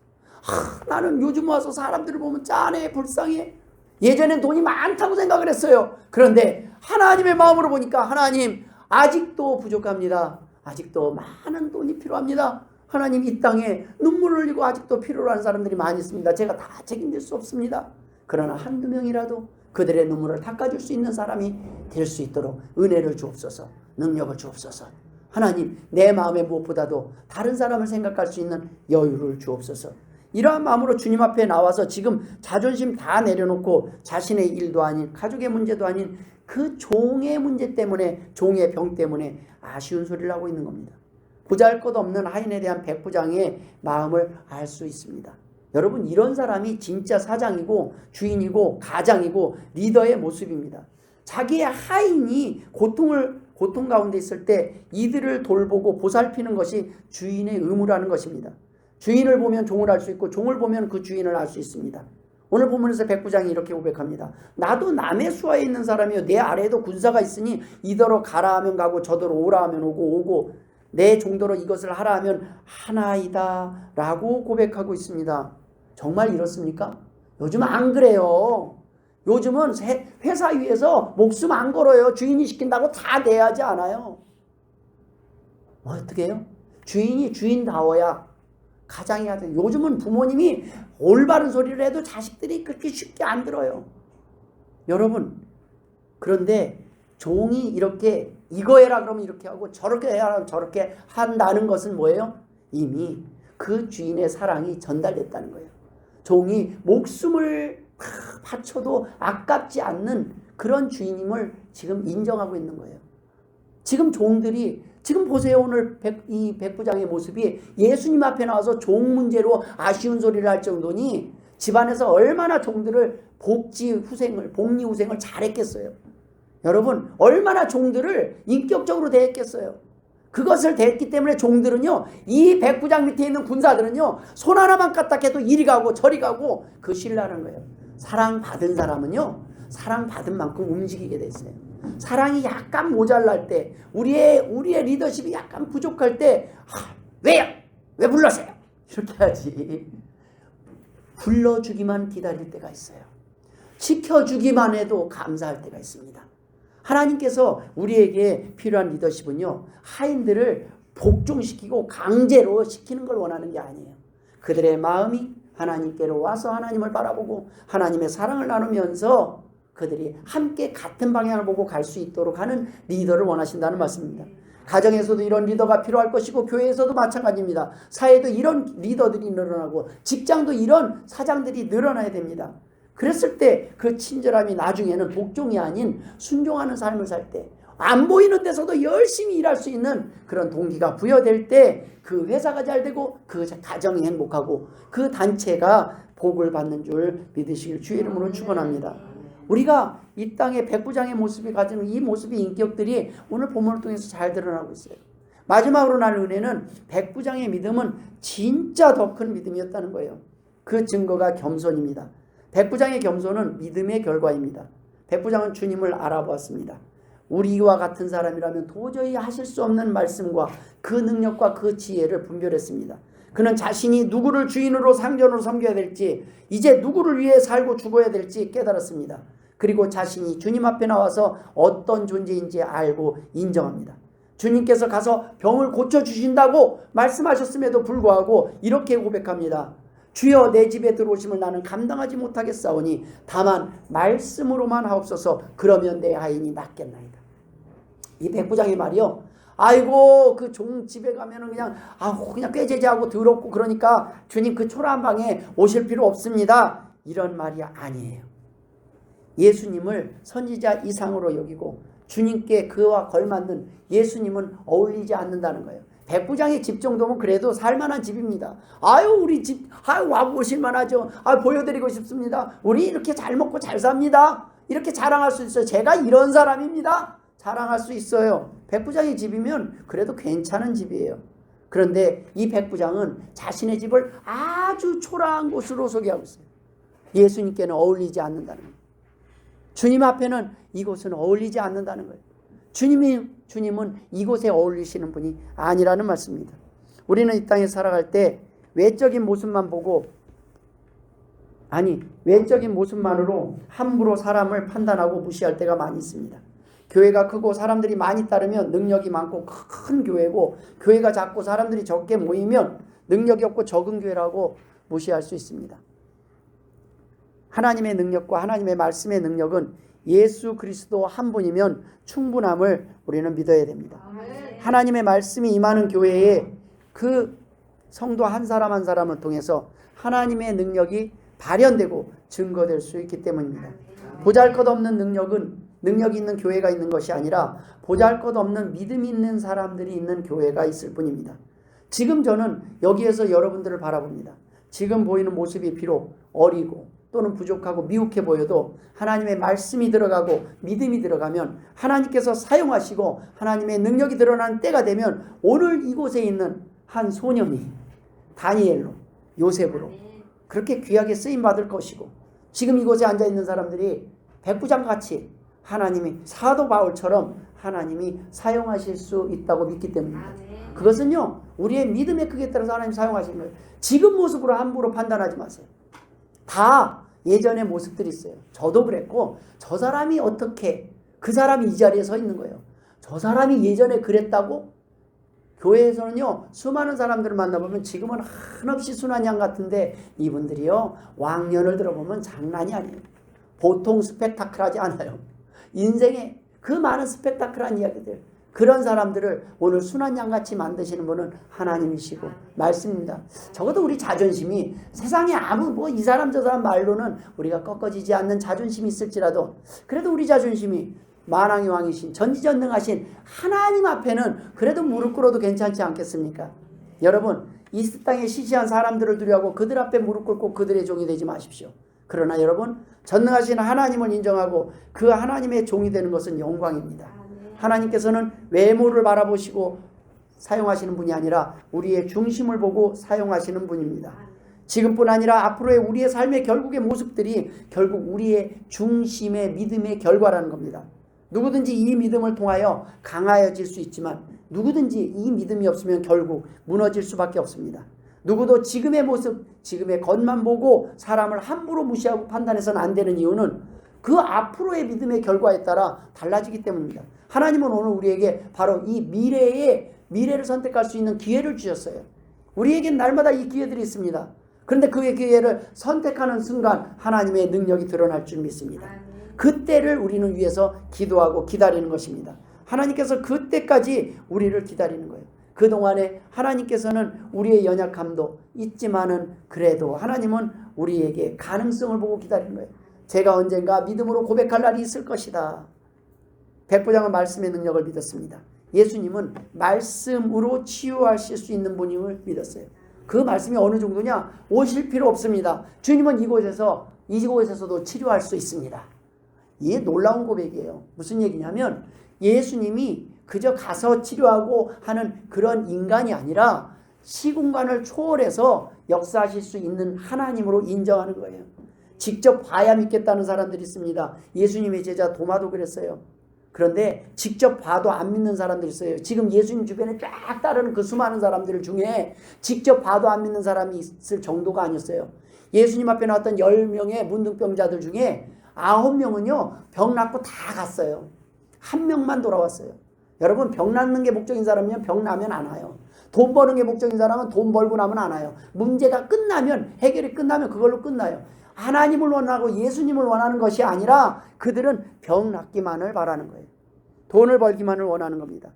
나는 요즘 와서 사람들을 보면 짠해, 불쌍해. 예전엔 돈이 많다고 생각을 했어요. 그런데 하나님의 마음으로 보니까 하나님 아직도 부족합니다. 아직도 많은 돈이 필요합니다. 하나님 이 땅에 눈물을 흘리고 아직도 필요로 하는 사람들이 많이 있습니다. 제가 다 책임질 수 없습니다. 그러나 한두 명이라도 그들의 눈물을 닦아줄 수 있는 사람이 될 수 있도록 은혜를 주옵소서. 능력을 주옵소서. 하나님 내 마음에 무엇보다도 다른 사람을 생각할 수 있는 여유를 주옵소서. 이러한 마음으로 주님 앞에 나와서 지금 자존심 다 내려놓고 자신의 일도 아닌 가족의 문제도 아닌 그 종의 문제 때문에 종의 병 때문에 아쉬운 소리를 하고 있는 겁니다. 보잘것없는 하인에 대한 백부장의 마음을 알 수 있습니다. 여러분 이런 사람이 진짜 사장이고 주인이고 가장이고 리더의 모습입니다. 자기의 하인이 고통 가운데 있을 때 이들을 돌보고 보살피는 것이 주인의 의무라는 것입니다. 주인을 보면 종을 알 수 있고 종을 보면 그 주인을 알 수 있습니다. 오늘 본문에서 백부장이 이렇게 고백합니다. 나도 남의 수하에 있는 사람이요 내 아래에도 군사가 있으니 이더러 가라 하면 가고 저더러 오라 하면 오고 내 종도로 이것을 하라 하면 하나이다 라고 고백하고 있습니다. 정말 이렇습니까? 요즘 안 그래요. 요즘은 회사 위에서 목숨 안 걸어요. 주인이 시킨다고 다 내야지 않아요. 어떻게 해요? 주인이 주인다워야 가장이 하든. 요즘은 부모님이 올바른 소리를 해도 자식들이 그렇게 쉽게 안 들어요. 여러분 그런데 종이 이렇게 이거 해라 그러면 이렇게 하고 저렇게 해라 그러면 저렇게 한다는 것은 뭐예요? 이미 그 주인의 사랑이 전달됐다는 거예요. 종이 목숨을 바쳐도 아깝지 않는 그런 주인임을 지금 인정하고 있는 거예요. 지금 종들이 지금 보세요. 오늘 이 백부장의 모습이 예수님 앞에 나와서 종 문제로 아쉬운 소리를 할 정도니 집안에서 얼마나 종들을 복리 후생을 잘했겠어요. 여러분 얼마나 종들을 인격적으로 대했겠어요. 그것을 대했기 때문에 종들은요 이 백부장 밑에 있는 군사들은요 손 하나만 까딱해도 이리 가고 저리 가고 그 신뢰하는 거예요. 사랑받은 사람은요 사랑받은 만큼 움직이게 돼 있어요. 사랑이 약간 모자랄 때 우리의 리더십이 약간 부족할 때 왜요? 왜 불러세요? 이렇게 하지. 불러주기만 기다릴 때가 있어요. 지켜주기만 해도 감사할 때가 있습니다. 하나님께서 우리에게 필요한 리더십은요 하인들을 복종시키고 강제로 시키는 걸 원하는 게 아니에요. 그들의 마음이 하나님께로 와서 하나님을 바라보고 하나님의 사랑을 나누면서 그들이 함께 같은 방향을 보고 갈 수 있도록 하는 리더를 원하신다는 말씀입니다. 가정에서도 이런 리더가 필요할 것이고 교회에서도 마찬가지입니다. 사회도 이런 리더들이 늘어나고 직장도 이런 사장들이 늘어나야 됩니다. 그랬을 때 그 친절함이 나중에는 복종이 아닌 순종하는 삶을 살 때 안 보이는 데서도 열심히 일할 수 있는 그런 동기가 부여될 때 그 회사가 잘 되고 그 가정이 행복하고 그 단체가 복을 받는 줄 믿으시길 주의 이름으로 축원합니다. 우리가 이 땅의 백부장의 모습이 가지는 이 모습의 인격들이 오늘 본문을 통해서 잘 드러나고 있어요. 마지막으로 날 은혜는 백부장의 믿음은 진짜 더 큰 믿음이었다는 거예요. 그 증거가 겸손입니다. 백부장의 겸손은 믿음의 결과입니다. 백부장은 주님을 알아보았습니다. 우리와 같은 사람이라면 도저히 하실 수 없는 말씀과 그 능력과 그 지혜를 분별했습니다. 그는 자신이 누구를 주인으로 상전으로 섬겨야 될지 이제 누구를 위해 살고 죽어야 될지 깨달았습니다. 그리고 자신이 주님 앞에 나와서 어떤 존재인지 알고 인정합니다. 주님께서 가서 병을 고쳐주신다고 말씀하셨음에도 불구하고 이렇게 고백합니다. 주여 내 집에 들어오심을 나는 감당하지 못하겠사오니 다만 말씀으로만 하옵소서. 그러면 내 하인이 낫겠나이다. 이 백부장의 말이요. 아이고 그 종 집에 가면은 그냥 꾀죄죄하고 더럽고 그러니까 주님 그 초라한 방에 오실 필요 없습니다. 이런 말이 아니에요. 예수님을 선지자 이상으로 여기고 주님께 그와 걸맞는 예수님은 어울리지 않는다는 거예요. 백부장의 집 정도면 그래도 살만한 집입니다. 우리 집 와보실만 하죠. 보여드리고 싶습니다. 우리 이렇게 잘 먹고 잘 삽니다. 이렇게 자랑할 수 있어요. 제가 이런 사람입니다. 자랑할 수 있어요. 백부장의 집이면 그래도 괜찮은 집이에요. 그런데 이 백부장은 자신의 집을 아주 초라한 곳으로 소개하고 있어요. 예수님께는 어울리지 않는다는 거예요. 주님 앞에는 이곳은 어울리지 않는다는 거예요. 주님은 이곳에 어울리시는 분이 아니라는 말씀입니다. 우리는 이 땅에 살아갈 때 외적인 모습만 보고, 외적인 모습만으로 함부로 사람을 판단하고 무시할 때가 많이 있습니다. 교회가 크고 사람들이 많이 따르면 능력이 많고 큰 교회고, 교회가 작고 사람들이 적게 모이면 능력이 없고 적은 교회라고 무시할 수 있습니다. 하나님의 능력과 하나님의 말씀의 능력은 예수 그리스도 한 분이면 충분함을 우리는 믿어야 됩니다. 하나님의 말씀이 임하는 교회에 그 성도 한 사람 한 사람을 통해서 하나님의 능력이 발현되고 증거될 수 있기 때문입니다. 보잘것없는 능력이 있는 교회가 있는 것이 아니라 보잘것없는 믿음이 있는 사람들이 있는 교회가 있을 뿐입니다. 지금 저는 여기에서 여러분들을 바라봅니다. 지금 보이는 모습이 비록 어리고 또는 부족하고 미혹해 보여도 하나님의 말씀이 들어가고 믿음이 들어가면 하나님께서 사용하시고 하나님의 능력이 드러나는 때가 되면 오늘 이곳에 있는 한 소년이 다니엘로, 요셉으로 그렇게 귀하게 쓰임받을 것이고, 지금 이곳에 앉아있는 사람들이 백부장같이 하나님이 사도 바울처럼 하나님이 사용하실 수 있다고 믿기 때문입니다. 그것은요, 우리의 믿음의 크기에 따라서 하나님 사용하시는 거예요. 지금 모습으로 함부로 판단하지 마세요. 다 예전의 모습들이 있어요. 저도 그랬고, 저 사람이 어떻게, 그 사람이 이 자리에 서 있는 거예요. 저 사람이 예전에 그랬다고? 교회에서는요, 수많은 사람들을 만나보면 지금은 한없이 순한 양 같은데 이분들이요, 왕년을 들어보면 장난이 아니에요. 보통 스펙타클하지 않아요. 인생에 그 많은 스펙타클한 이야기들, 그런 사람들을 오늘 순한 양같이 만드시는 분은 하나님이시고 말씀입니다. 적어도 우리 자존심이 세상에 아무 이 사람 저 사람 말로는 우리가 꺾어지지 않는 자존심이 있을지라도, 그래도 우리 자존심이 만왕의 왕이신 전지전능하신 하나님 앞에는 그래도 무릎 꿇어도 괜찮지 않겠습니까? 여러분, 이 땅에 시시한 사람들을 두려워하고 그들 앞에 무릎 꿇고 그들의 종이 되지 마십시오. 그러나 여러분, 전능하신 하나님을 인정하고 그 하나님의 종이 되는 것은 영광입니다. 하나님께서는 외모를 바라보시고 사용하시는 분이 아니라 우리의 중심을 보고 사용하시는 분입니다. 지금뿐 아니라 앞으로의 우리의 삶의 결국의 모습들이 결국 우리의 중심의 믿음의 결과라는 겁니다. 누구든지 이 믿음을 통하여 강하여질 수 있지만 누구든지 이 믿음이 없으면 결국 무너질 수밖에 없습니다. 누구도 지금의 모습, 지금의 겉만 보고 사람을 함부로 무시하고 판단해서는 안 되는 이유는 그 앞으로의 믿음의 결과에 따라 달라지기 때문입니다. 하나님은 오늘 우리에게 바로 이 미래를 선택할 수 있는 기회를 주셨어요. 우리에겐 날마다 이 기회들이 있습니다. 그런데 그 기회를 선택하는 순간 하나님의 능력이 드러날 줄 믿습니다. 그때를 우리는 위해서 기도하고 기다리는 것입니다. 하나님께서 그때까지 우리를 기다리는 거예요. 그동안에 하나님께서는 우리의 연약함도 있지만은 그래도 하나님은 우리에게 가능성을 보고 기다리는 거예요. 제가 언젠가 믿음으로 고백할 날이 있을 것이다. 백부장은 말씀의 능력을 믿었습니다. 예수님은 말씀으로 치유하실 수 있는 분임을 믿었어요. 그 말씀이 어느 정도냐? 오실 필요 없습니다. 주님은 이곳에서도 치료할 수 있습니다. 이게 놀라운 고백이에요. 무슨 얘기냐면 예수님이 그저 가서 치료하고 하는 그런 인간이 아니라 시공간을 초월해서 역사하실 수 있는 하나님으로 인정하는 거예요. 직접 봐야 믿겠다는 사람들이 있습니다. 예수님의 제자 도마도 그랬어요. 그런데 직접 봐도 안 믿는 사람들이 있어요. 지금 예수님 주변에 쫙 따르는 그 수많은 사람들 중에 직접 봐도 안 믿는 사람이 있을 정도가 아니었어요. 예수님 앞에 나왔던 10명의 문둥병자들 중에 9명은요 병 낫고 다 갔어요. 한 명만 돌아왔어요. 여러분, 병 낫는 게 목적인 사람이면 병 나면 안 와요. 돈 버는 게 목적인 사람은 돈 벌고 나면 안 와요. 문제가 끝나면, 해결이 끝나면 그걸로 끝나요. 하나님을 원하고 예수님을 원하는 것이 아니라 그들은 병 낫기만을 바라는 거예요. 돈을 벌기만을 원하는 겁니다.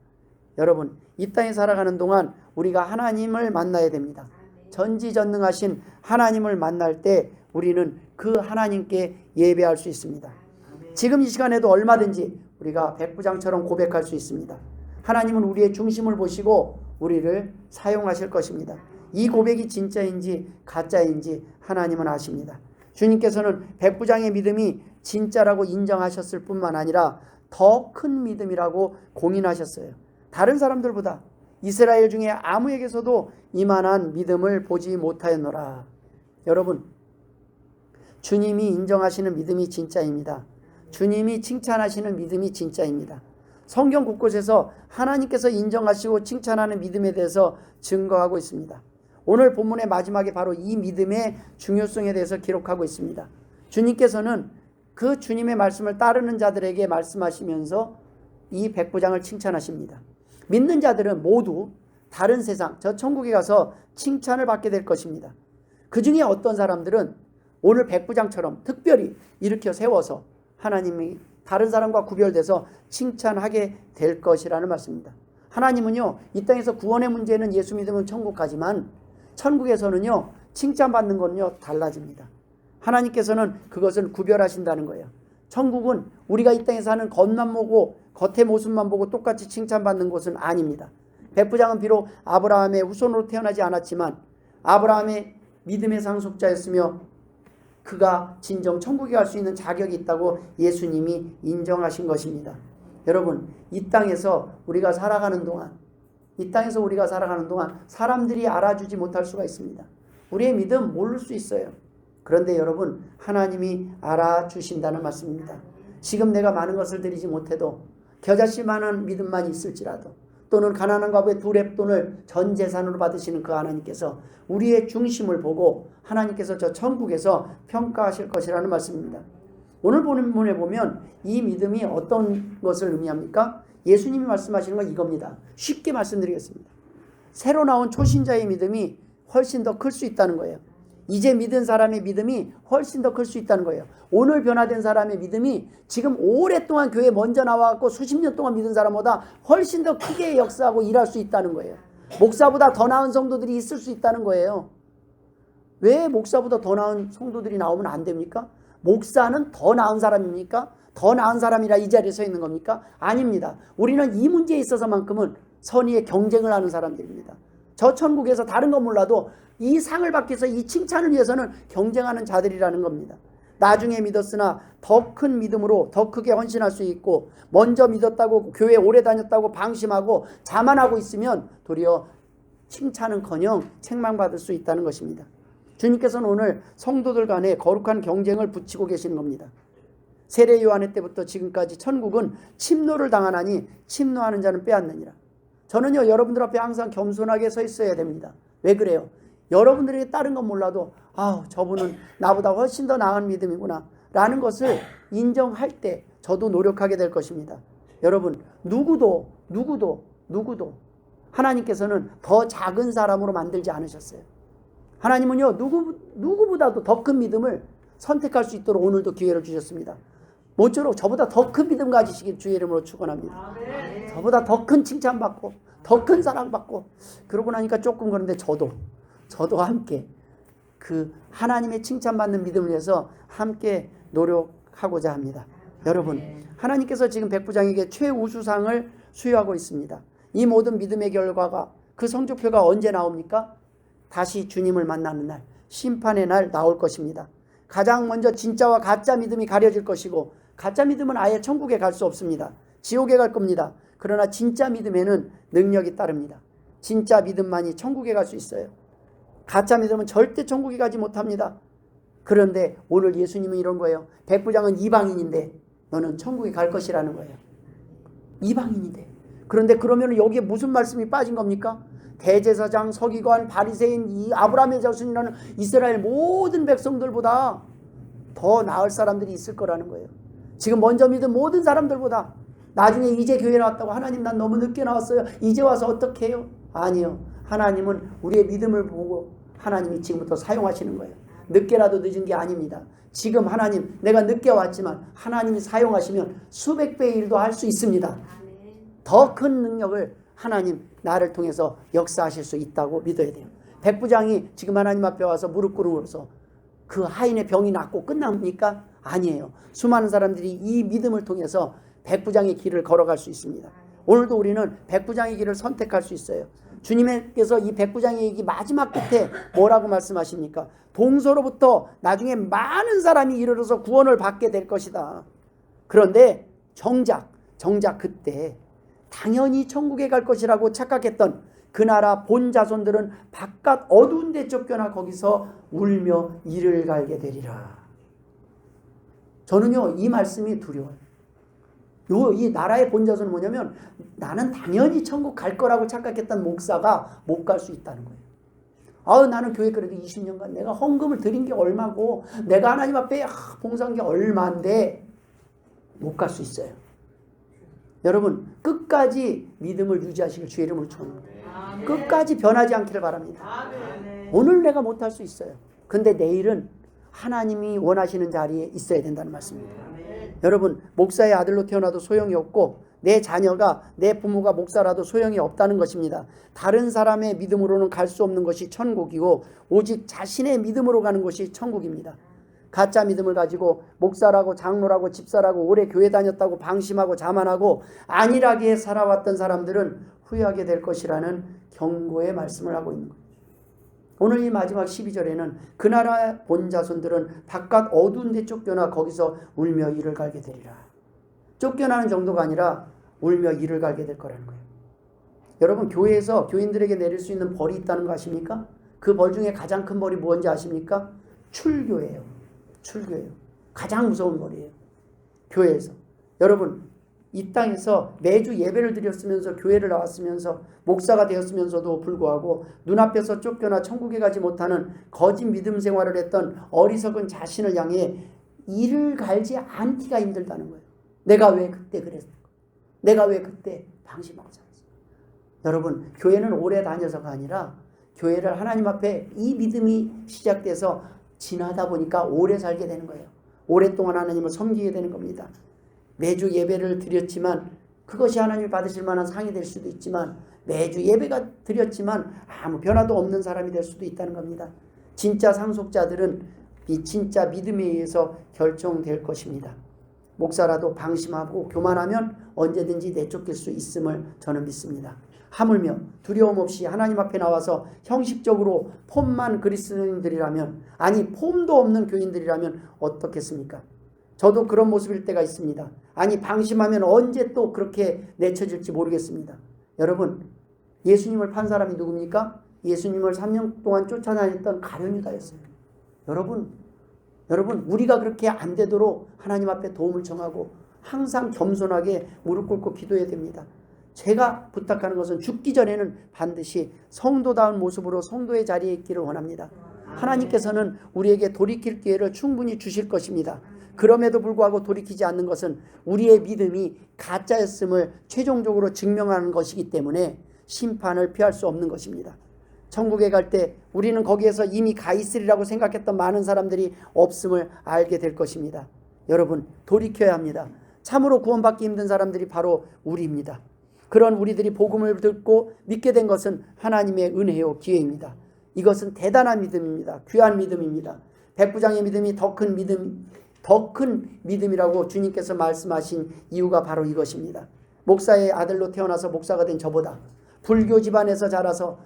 여러분, 이 땅에 살아가는 동안 우리가 하나님을 만나야 됩니다. 전지전능하신 하나님을 만날 때 우리는 그 하나님께 예배할 수 있습니다. 지금 이 시간에도 얼마든지 우리가 백부장처럼 고백할 수 있습니다. 하나님은 우리의 중심을 보시고 우리를 사용하실 것입니다. 이 고백이 진짜인지 가짜인지 하나님은 아십니다. 주님께서는 백부장의 믿음이 진짜라고 인정하셨을 뿐만 아니라 더 큰 믿음이라고 공인하셨어요. 다른 사람들보다 이스라엘 중에 아무에게서도 이만한 믿음을 보지 못하였노라. 여러분, 주님이 인정하시는 믿음이 진짜입니다. 주님이 칭찬하시는 믿음이 진짜입니다. 성경 곳곳에서 하나님께서 인정하시고 칭찬하는 믿음에 대해서 증거하고 있습니다. 오늘 본문의 마지막에 바로 이 믿음의 중요성에 대해서 기록하고 있습니다. 주님께서는 그 주님의 말씀을 따르는 자들에게 말씀하시면서 이 백부장을 칭찬하십니다. 믿는 자들은 모두 다른 세상, 저 천국에 가서 칭찬을 받게 될 것입니다. 그 중에 어떤 사람들은 오늘 백부장처럼 특별히 일으켜 세워서 하나님이 다른 사람과 구별돼서 칭찬하게 될 것이라는 말씀입니다. 하나님은요, 이 땅에서 구원의 문제는 예수 믿으면 천국 가지만 천국에서는요, 칭찬받는 거는요, 달라집니다. 하나님께서는 그것을 구별하신다는 거예요. 천국은 우리가 이 땅에서 하는 겉만 보고 겉의 모습만 보고 똑같이 칭찬받는 곳은 아닙니다. 백부장은 비록 아브라함의 후손으로 태어나지 않았지만 아브라함의 믿음의 상속자였으며 그가 진정 천국에 갈 수 있는 자격이 있다고 예수님이 인정하신 것입니다. 여러분, 이 땅에서 우리가 살아가는 동안 사람들이 알아주지 못할 수가 있습니다. 우리의 믿음 모를 수 있어요. 그런데 여러분, 하나님이 알아주신다는 말씀입니다. 지금 내가 많은 것을 드리지 못해도 겨자씨만한 믿음만 있을지라도 또는 가난한 과부의 2렙돈을 전 재산으로 받으시는 그 하나님께서 우리의 중심을 보고 하나님께서 저 천국에서 평가하실 것이라는 말씀입니다. 오늘 본문에 보면 이 믿음이 어떤 것을 의미합니까? 예수님이 말씀하시는 건 이겁니다. 쉽게 말씀드리겠습니다. 새로 나온 초신자의 믿음이 훨씬 더 클 수 있다는 거예요. 이제 믿은 사람의 믿음이 훨씬 더 클 수 있다는 거예요. 오늘 변화된 사람의 믿음이 지금 오랫동안 교회에 먼저 나와갖고 수십 년 동안 믿은 사람보다 훨씬 더 크게 역사하고 일할 수 있다는 거예요. 목사보다 더 나은 성도들이 있을 수 있다는 거예요. 왜 목사보다 더 나은 성도들이 나오면 안 됩니까? 목사는 더 나은 사람입니까? 더 나은 사람이라 이 자리에 서 있는 겁니까? 아닙니다. 우리는 이 문제에 있어서만큼은 선의의 경쟁을 하는 사람들입니다. 저 천국에서 다른 건 몰라도 이 상을 받기 위해서 이 칭찬을 위해서는 경쟁하는 자들이라는 겁니다. 나중에 믿었으나 더 큰 믿음으로 더 크게 헌신할 수 있고 먼저 믿었다고 교회 오래 다녔다고 방심하고 자만하고 있으면 도리어 칭찬은커녕 책망받을 수 있다는 것입니다. 주님께서는 오늘 성도들 간에 거룩한 경쟁을 붙이고 계시는 겁니다. 세례 요한의 때부터 지금까지 천국은 침노를 당하나니 침노하는 자는 빼앗느니라. 저는요, 여러분들 앞에 항상 겸손하게 서 있어야 됩니다. 왜 그래요? 여러분들에게 다른 건 몰라도 저분은 나보다 훨씬 더 나은 믿음이구나 라는 것을 인정할 때 저도 노력하게 될 것입니다. 여러분, 누구도 하나님께서는 더 작은 사람으로 만들지 않으셨어요. 하나님은요, 누구보다도 더 큰 믿음을 선택할 수 있도록 오늘도 기회를 주셨습니다. 모쪼록 저보다 더 큰 믿음 가지시길 주의 이름으로 축원합니다. 저보다 더 큰 칭찬받고 더 큰 사랑받고 그러고 나니까 조금 그런데 저도 함께 그 하나님의 칭찬받는 믿음을 위해서 함께 노력하고자 합니다. 여러분, 하나님께서 지금 백부장에게 최우수상을 수여하고 있습니다. 이 모든 믿음의 결과가 그 성적표가 언제 나옵니까? 다시 주님을 만나는 날, 심판의 날 나올 것입니다. 가장 먼저 진짜와 가짜 믿음이 가려질 것이고 가짜 믿음은 아예 천국에 갈 수 없습니다. 지옥에 갈 겁니다. 그러나 진짜 믿음에는 능력이 따릅니다. 진짜 믿음만이 천국에 갈 수 있어요. 가짜 믿음은 절대 천국에 가지 못합니다. 그런데 오늘 예수님은 이런 거예요. 백부장은 이방인인데 너는 천국에 갈 것이라는 거예요. 이방인인데. 그런데 그러면 여기에 무슨 말씀이 빠진 겁니까? 대제사장, 서기관, 바리새인, 이 아브라함의 자손이라는 이스라엘 모든 백성들보다 더 나을 사람들이 있을 거라는 거예요. 지금 먼저 믿은 모든 사람들보다 나중에 이제 교회 나왔다고 하나님 난 너무 늦게 나왔어요. 이제 와서 어떻게 해요? 아니요. 하나님은 우리의 믿음을 보고 하나님이 지금부터 사용하시는 거예요. 늦게라도 늦은 게 아닙니다. 지금 하나님, 내가 늦게 왔지만 하나님이 사용하시면 수백 배의 일도 할 수 있습니다. 더 큰 능력을 하나님 나를 통해서 역사하실 수 있다고 믿어야 돼요. 백부장이 지금 하나님 앞에 와서 무릎 꿇음으로써 그 하인의 병이 낫고 끝납니까? 아니에요. 수많은 사람들이 이 믿음을 통해서 백부장의 길을 걸어갈 수 있습니다. 오늘도 우리는 백부장의 길을 선택할 수 있어요. 주님께서 이 백부장의 얘기 마지막 끝에 뭐라고 말씀하십니까? 동서로부터 나중에 많은 사람이 이르러서 구원을 받게 될 것이다. 그런데 정작 그때 당연히 천국에 갈 것이라고 착각했던 그 나라 본 자손들은 바깥 어두운 데 쫓겨나 거기서 울며 이를 갈게 되리라. 저는요, 이 말씀이 두려워요. 이 나라의 본자서는 뭐냐면 나는 당연히 천국 갈 거라고 착각했던 목사가 못 갈 수 있다는 거예요. 나는 교회 그래도 20년간 내가 헌금을 드린 게 얼마고 내가 하나님 앞에 봉사한 게 얼마인데 못 갈 수 있어요. 여러분 끝까지 믿음을 유지하시길 주의 이름으로 축원합니다. 끝까지 변하지 않기를 바랍니다. 오늘 내가 못할 수 있어요. 근데 내일은 하나님이 원하시는 자리에 있어야 된다는 말씀입니다. 여러분 목사의 아들로 태어나도 소용이 없고 내 자녀가 내 부모가 목사라도 소용이 없다는 것입니다. 다른 사람의 믿음으로는 갈 수 없는 것이 천국이고 오직 자신의 믿음으로 가는 것이 천국입니다. 가짜 믿음을 가지고 목사라고 장로라고 집사라고 오래 교회 다녔다고 방심하고 자만하고 안일하게 살아왔던 사람들은 후회하게 될 것이라는 경고의 말씀을 하고 있는 거예요. 오늘 이 마지막 12절에는 그 나라 본 자손들은 바깥 어두운 데 쫓겨나 거기서 울며 이를 갈게 되리라. 쫓겨나는 정도가 아니라 울며 이를 갈게 될 거라는 거예요. 여러분 교회에서 교인들에게 내릴 수 있는 벌이 있다는 거 아십니까? 그 벌 중에 가장 큰 벌이 뭔지 아십니까? 출교예요. 출교예요. 가장 무서운 벌이에요. 교회에서. 여러분 이 땅에서 매주 예배를 드렸으면서 교회를 나왔으면서 목사가 되었으면서도 불구하고 눈앞에서 쫓겨나 천국에 가지 못하는 거짓 믿음 생활을 했던 어리석은 자신을 향해 이를 갈지 않기가 힘들다는 거예요. 내가 왜 그때 그랬을까? 내가 왜 그때 방심하고 살았을까? 여러분 교회는 오래 다녀서가 아니라 교회를 하나님 앞에 이 믿음이 시작돼서 지나다 보니까 오래 살게 되는 거예요. 오랫동안 하나님을 섬기게 되는 겁니다. 매주 예배를 드렸지만 그것이 하나님이 받으실 만한 상이 될 수도 있지만 매주 예배가 드렸지만 아무 변화도 없는 사람이 될 수도 있다는 겁니다. 진짜 상속자들은 이 진짜 믿음에 의해서 결정될 것입니다. 목사라도 방심하고 교만하면 언제든지 내쫓길 수 있음을 저는 믿습니다. 하물며 두려움 없이 하나님 앞에 나와서 형식적으로 폼만 그리스도인들이라면 아니 폼도 없는 교인들이라면 어떻겠습니까? 저도 그런 모습일 때가 있습니다. 아니 방심하면 언제 또 그렇게 내쳐질지 모르겠습니다. 여러분 예수님을 판 사람이 누굽니까? 예수님을 3년 동안 쫓아다녔던 가룟 유다였어요. 여러분 우리가 그렇게 안 되도록 하나님 앞에 도움을 청하고 항상 겸손하게 무릎 꿇고 기도해야 됩니다. 제가 부탁하는 것은 죽기 전에는 반드시 성도다운 모습으로 성도의 자리에 있기를 원합니다. 하나님께서는 우리에게 돌이킬 기회를 충분히 주실 것입니다. 그럼에도 불구하고 돌이키지 않는 것은 우리의 믿음이 가짜였음을 최종적으로 증명하는 것이기 때문에 심판을 피할 수 없는 것입니다. 천국에 갈 때 우리는 거기에서 이미 가 있으리라고 생각했던 많은 사람들이 없음을 알게 될 것입니다. 여러분 돌이켜야 합니다. 참으로 구원받기 힘든 사람들이 바로 우리입니다. 그런 우리들이 복음을 듣고 믿게 된 것은 하나님의 은혜요 기회입니다. 이것은 대단한 믿음입니다. 귀한 믿음입니다. 백부장의 믿음이 더 큰 믿음이라고 주님께서 말씀하신 이유가 바로 이것입니다. 목사의 아들로 태어나서 목사가 된 저보다 불교 집안에서 자라서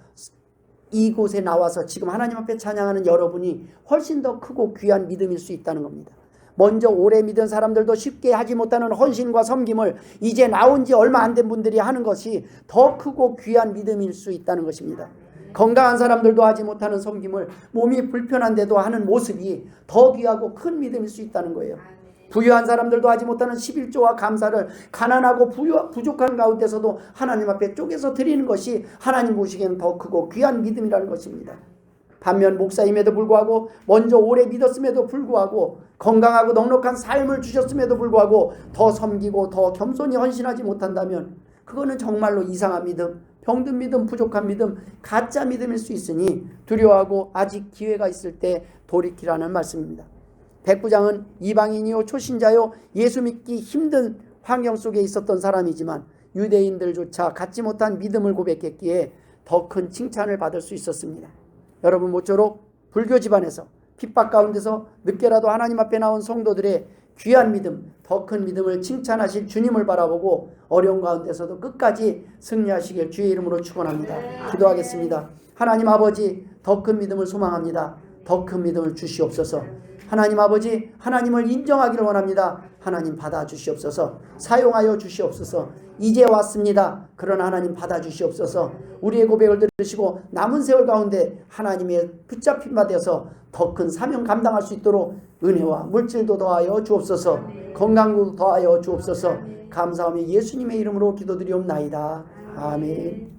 이곳에 나와서 지금 하나님 앞에 찬양하는 여러분이 훨씬 더 크고 귀한 믿음일 수 있다는 겁니다. 먼저 오래 믿은 사람들도 쉽게 하지 못하는 헌신과 섬김을 이제 나온 지 얼마 안 된 분들이 하는 것이 더 크고 귀한 믿음일 수 있다는 것입니다. 건강한 사람들도 하지 못하는 섬김을 몸이 불편한데도 하는 모습이 더 귀하고 큰 믿음일 수 있다는 거예요. 부유한 사람들도 하지 못하는 11조와 감사를 가난하고 부족한 가운데서도 하나님 앞에 쪼개서 드리는 것이 하나님 보시기에는 더 크고 귀한 믿음이라는 것입니다. 반면 목사임에도 불구하고 먼저 오래 믿었음에도 불구하고 건강하고 넉넉한 삶을 주셨음에도 불구하고 더 섬기고 더 겸손히 헌신하지 못한다면 그거는 정말로 이상한 믿음, 병든 믿음, 부족한 믿음, 가짜 믿음일 수 있으니 두려워하고 아직 기회가 있을 때 돌이키라는 말씀입니다. 백부장은 이방인이요 초신자요 예수 믿기 힘든 환경 속에 있었던 사람이지만 유대인들조차 갖지 못한 믿음을 고백했기에 더 큰 칭찬을 받을 수 있었습니다. 여러분 모쪼록 불교 집안에서 핍박 가운데서 늦게라도 하나님 앞에 나온 성도들의 귀한 믿음, 더 큰 믿음을 칭찬하실 주님을 바라보고 어려운 가운데서도 끝까지 승리하시길 주의 이름으로 축원합니다. 기도하겠습니다. 하나님 아버지 더 큰 믿음을 소망합니다. 더 큰 믿음을 주시옵소서. 하나님 아버지 하나님을 인정하기를 원합니다. 하나님 받아주시옵소서. 사용하여 주시옵소서. 이제 왔습니다. 그러나 하나님 받아주시옵소서. 우리의 고백을 들으시고 남은 세월 가운데 하나님의 붙잡힌 바 되어서 더 큰 사명 감당할 수 있도록 은혜와 물질도 더하여 주옵소서. 건강도 더하여 주옵소서. 감사하며 예수님의 이름으로 기도드리옵나이다. 아멘.